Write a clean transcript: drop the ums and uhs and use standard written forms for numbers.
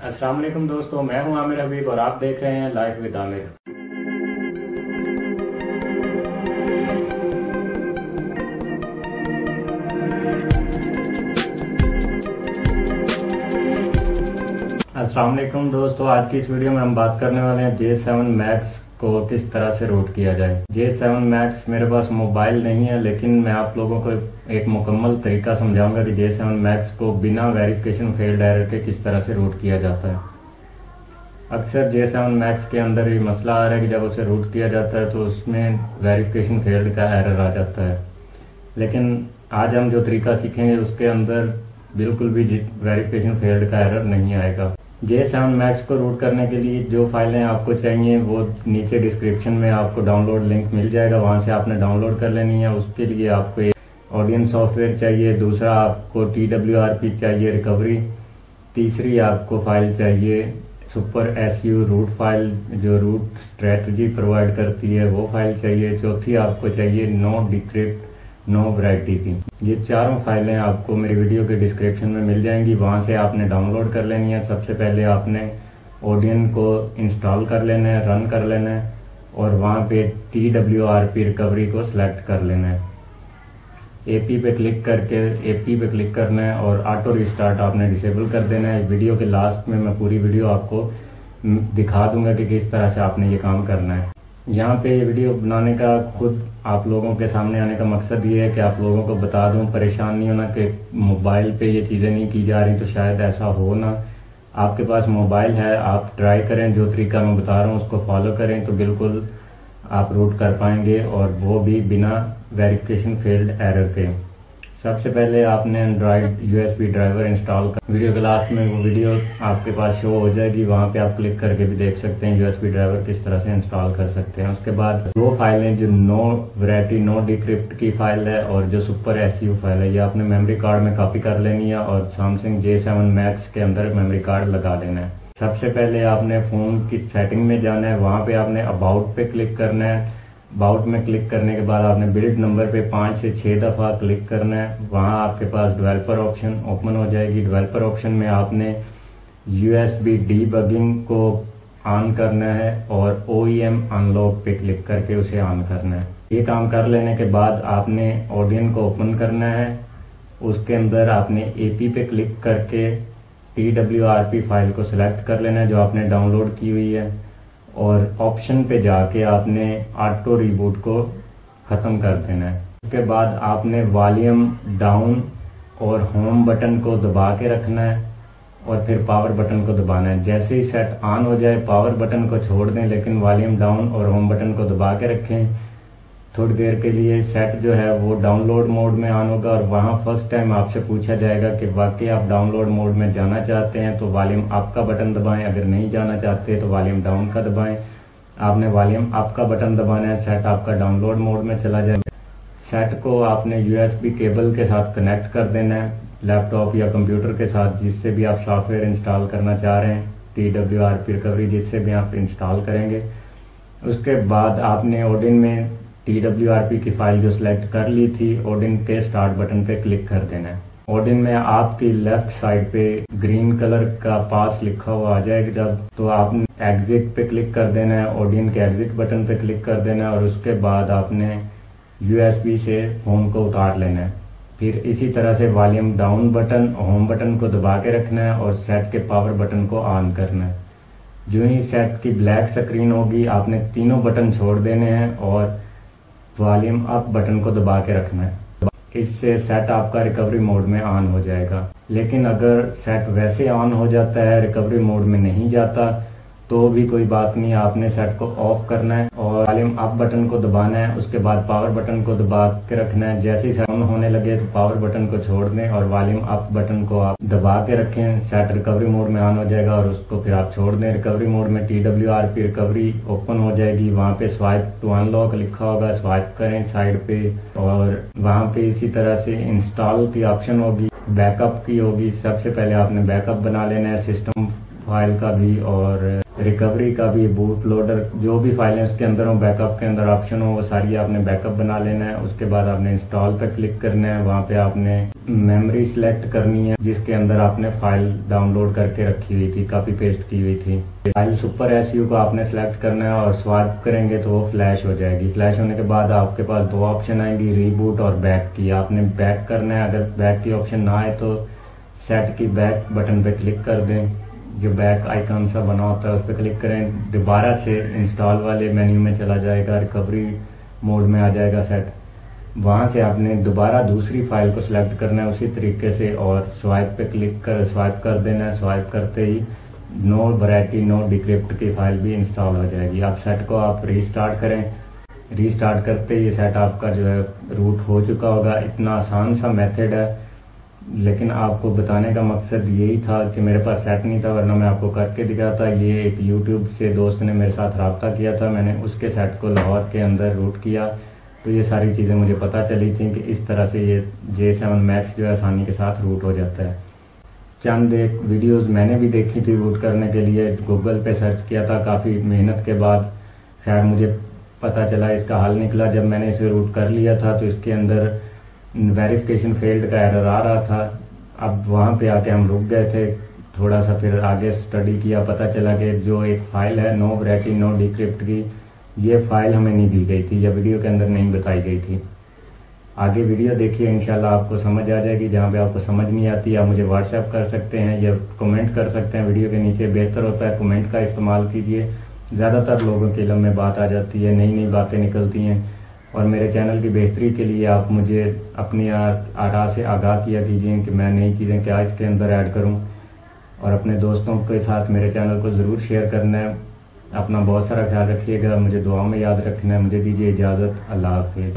अस्सलाम वालेकुम दोस्तों, मैं हूं आमिर हबीब और आप देख रहे हैं लाइफ विद आमिर। अस्सलाम वालेकुम दोस्तों, आज की इस वीडियो में हम बात करने वाले हैं J7 Max को किस तरह से रूट किया जाए। J7 Max मेरे पास मोबाइल नहीं है, लेकिन मैं आप लोगों को एक मुकम्मल तरीका समझाऊंगा कि J7 Max को बिना वेरिफिकेशन फेल्ड एरर के किस तरह से रूट किया जाता है। अक्सर J7 Max के अंदर ये मसला आ रहा है कि जब उसे रूट किया जाता है तो उसमें वेरिफिकेशन फेल्ड का एरर आ जाता है, लेकिन आज हम जो तरीका सीखेंगे उसके अंदर बिल्कुल भी वेरिफिकेशन फेल्ड का एरर नहीं आएगा। J7 Max को रूट करने के लिए जो फाइलें आपको चाहिए वो नीचे डिस्क्रिप्शन में आपको डाउनलोड लिंक मिल जाएगा, वहां से आपने डाउनलोड कर लेनी है। उसके लिए आपको एक ऑडियंस सॉफ्टवेयर चाहिए, दूसरा आपको TWRP चाहिए रिकवरी, तीसरी आपको फाइल चाहिए सुपर SU रूट फाइल जो रूट स्ट्रेटजी प्रोवाइड करती है वो फाइल चाहिए, चौथी आपको चाहिए नो डिक्रिप्ट नो वैरायटी की। ये चारों फाइलें आपको मेरी वीडियो के डिस्क्रिप्शन में मिल जाएंगी, वहां से आपने डाउनलोड कर लेनी है। सबसे पहले आपने ओडियन को इंस्टॉल कर लेना है, रन कर लेना है और वहां पे TWRP रिकवरी को सिलेक्ट कर लेना है। AP पे क्लिक करके AP पे क्लिक करना है और ऑटो रिस्टार्ट आपने डिसेबल कर देना है। वीडियो के लास्ट में मैं पूरी वीडियो आपको दिखा दूंगा कि किस तरह से आपने ये काम करना है। यहाँ पे ये वीडियो बनाने का खुद आप लोगों के सामने आने का मकसद ये है कि आप लोगों को बता दूं, परेशान नहीं होना कि मोबाइल पे ये चीजें नहीं की जा रही, तो शायद ऐसा हो ना। आपके पास मोबाइल है, आप ट्राई करें, जो तरीका मैं बता रहा हूँ उसको फॉलो करें तो बिल्कुल आप रूट कर पाएंगे, और वो भी बिना वेरिफिकेशन फेल्ड एरर के। सबसे पहले आपने एंड्रॉइड USB ड्राइवर इंस्टॉल कर, वीडियो के लास्ट में वो वीडियो आपके पास शो हो जाएगी, वहां पे आप क्लिक करके भी देख सकते हैं USB ड्राइवर किस तरह से इंस्टॉल कर सकते हैं। उसके बाद दो फाइलें जो नो वैरायटी नो डिक्रिप्ट की फाइल है और जो सुपर SU फाइल है, ये आपने मेमोरी कार्ड में कॉपी कर लेनी है और सैमसंग J7 Max के अंदर मेमोरी कार्ड लगा देना है। सबसे पहले आपने फोन की सेटिंग में जाना है, वहां पे आपने अबाउट पे क्लिक करना है। अबाउट में क्लिक करने के बाद आपने बिल्ड नंबर पे 5 से 6 दफा क्लिक करना है। वहां आपके पास डेवलपर ऑप्शन ओपन हो जाएगी। डेवलपर ऑप्शन में आपने USB डीबगिंग को ऑन करना है और OEM अनलॉक पे क्लिक करके उसे ऑन करना है। ये काम कर लेने के बाद आपने ऑडियन को ओपन करना है। उसके अंदर आपने AP पे क्लिक करके TWRP फाइल को सिलेक्ट कर लेना है जो आपने डाउनलोड की हुई है, और ऑप्शन पे जाके आपने ऑटो रिबूट को खत्म कर देना है। उसके बाद आपने वॉल्यूम डाउन और होम बटन को दबा के रखना है और फिर पावर बटन को दबाना है। जैसे ही सेट ऑन हो जाए पावर बटन को छोड़ दें, लेकिन वॉल्यूम डाउन और होम बटन को दबा के रखें। थोड़ी देर के लिए सेट जो है वो डाउनलोड मोड में ऑन होगा और वहां फर्स्ट टाइम आपसे पूछा जाएगा कि वाकई आप डाउनलोड मोड में जाना चाहते हैं तो वॉल्यूम अप का बटन दबाएं, अगर नहीं जाना चाहते तो वॉल्यूम डाउन का दबाएं। आपने वॉल्यूम अप का बटन दबाना है, सेट आपका डाउनलोड मोड में चला जाए। सेट को आपने USB केबल के साथ कनेक्ट कर देना है, लैपटॉप या कंप्यूटर के साथ जिससे भी आप सॉफ्टवेयर इंस्टॉल करना चाह रहे हैं, TWRP रिकवरी जिससे भी आप इंस्टॉल करेंगे। उसके बाद आपने ओडिन में TWRP की फाइल जो सिलेक्ट कर ली थी, ओडिन के स्टार्ट बटन पे क्लिक कर देना है। ओडिन में आपकी लेफ्ट साइड पे ग्रीन कलर का पास लिखा हुआ आ जाएगा जब, तो आपने एग्जिट पे क्लिक कर देना है, ओडिन के एग्जिट बटन पे क्लिक कर देना है और उसके बाद आपने USB से फोन को उतार लेना है। फिर इसी तरह से volume down button home button को दबा के रखना है और सेट के पावर बटन को ऑन करना है। जो ही सेट की ब्लैक स्क्रीन होगी आपने तीनों बटन छोड़ देने हैं और वॉल्यूम अप बटन को दबा के रखना है। इससे सेट आपका रिकवरी मोड में ऑन हो जाएगा। लेकिन अगर सेट वैसे ऑन हो जाता है, रिकवरी मोड में नहीं जाता, तो भी कोई बात नहीं, आपने सेट को ऑफ करना है और वॉल्यूम अप बटन को दबाना है। उसके बाद पावर बटन को दबा के रखना है। जैसे ही सेट ऑन होने लगे तो पावर बटन को छोड़ दें और वॉल्यूम अप बटन को आप दबा के रखें। सेट रिकवरी मोड में ऑन हो जाएगा और उसको फिर आप छोड़ दें। रिकवरी मोड में TWRP रिकवरी ओपन हो जाएगी। वहां पे स्वाइप टू अनलॉक लिखा होगा, स्वाइप करें साइड पे, और वहां पे इसी तरह से इंस्टॉल की ऑप्शन होगी, बैकअप की होगी। सबसे पहले आपने बैकअप बना लेना है, सिस्टम फाइल का भी और रिकवरी का भी, बूट लोडर जो भी फाइलें उसके अंदर हो, बैकअप के अंदर ऑप्शन हो, वो सारी आपने बैकअप बना लेना है। उसके बाद आपने इंस्टॉल पे क्लिक करना है, वहां पे आपने मेमोरी सिलेक्ट करनी है जिसके अंदर आपने फाइल डाउनलोड करके रखी हुई थी, कॉपी पेस्ट की हुई थी। फाइल सुपर एसयू को आपने सिलेक्ट करना है और स्वाइप करेंगे तो वो फ्लैश हो जाएगी। फ्लैश होने के बाद आपके पास दो ऑप्शन आएंगी, रीबूट और बैक की। आपने बैक करना है, अगर बैक की ऑप्शन ना आए तो सेट की बैक बटन पे क्लिक कर दें। जो बैक आइकन सा बना होता है उस पर क्लिक करें, दोबारा से इंस्टॉल वाले मेन्यू में चला जाएगा, रिकवरी मोड में आ जाएगा सेट। वहां से आपने दोबारा दूसरी फाइल को सिलेक्ट करना है उसी तरीके से और स्वाइप पे क्लिक कर स्वाइप कर देना है। स्वाइप करते ही नो वैरायटी नो डिक्रिप्ट की फाइल भी इंस्टॉल हो जाएगी। आप सेट को आप रीस्टार्ट करें, रीस्टार्ट करते ही सेट आपका जो है रूट हो चुका होगा। इतना आसान सा मेथड है, लेकिन आपको बताने का मकसद यही था कि मेरे पास सेट नहीं था, वरना मैं आपको करके दिखाता। ये एक यूट्यूब से दोस्त ने मेरे साथ रब्ता किया था, मैंने उसके सेट को लाहौर के अंदर रूट किया, तो ये सारी चीज़ें मुझे पता चली थी कि इस तरह से ये J7 Max जो है आसानी के साथ रूट हो जाता है। चंद एक वीडियोस मैंने भी देखी थी रूट करने के लिए, गूगल पे सर्च किया था काफ़ी मेहनत के बाद, खैर मुझे पता चला, इसका हल निकला। जब मैंने इसे रूट कर लिया था तो इसके अंदर वेरिफिकेशन फेल्ड का एरर आ रहा था। अब वहाँ पे आके हम रुक गए थे थोड़ा सा, फिर आगे स्टडी किया, पता चला कि जो एक फाइल है नो वैरायटी नो डिक्रिप्ट की, ये फाइल हमें नहीं दी गई थी या वीडियो के अंदर नहीं बताई गई थी। आगे वीडियो देखिए, इंशाल्लाह आपको समझ आ जाएगी। जहाँ पे आपको समझ नहीं आती आप मुझे व्हाट्सएप कर सकते हैं या कमेंट कर सकते हैं वीडियो के नीचे। बेहतर होता है कमेंट का इस्तेमाल कीजिए, ज़्यादातर लोगों के इल्म में बात आ जाती है, नई नई बातें निकलती हैं। और मेरे चैनल की बेहतरी के लिए आप मुझे अपनी आरा से आगाह किया कीजिए कि मैं नई चीज़ें क्या इसके अंदर ऐड करूँ, और अपने दोस्तों के साथ मेरे चैनल को ज़रूर शेयर करना है। अपना बहुत सारा ख्याल रखिएगा, मुझे दुआ में याद रखना है। मुझे दीजिए इजाज़त, अल्लाह हाफिज़।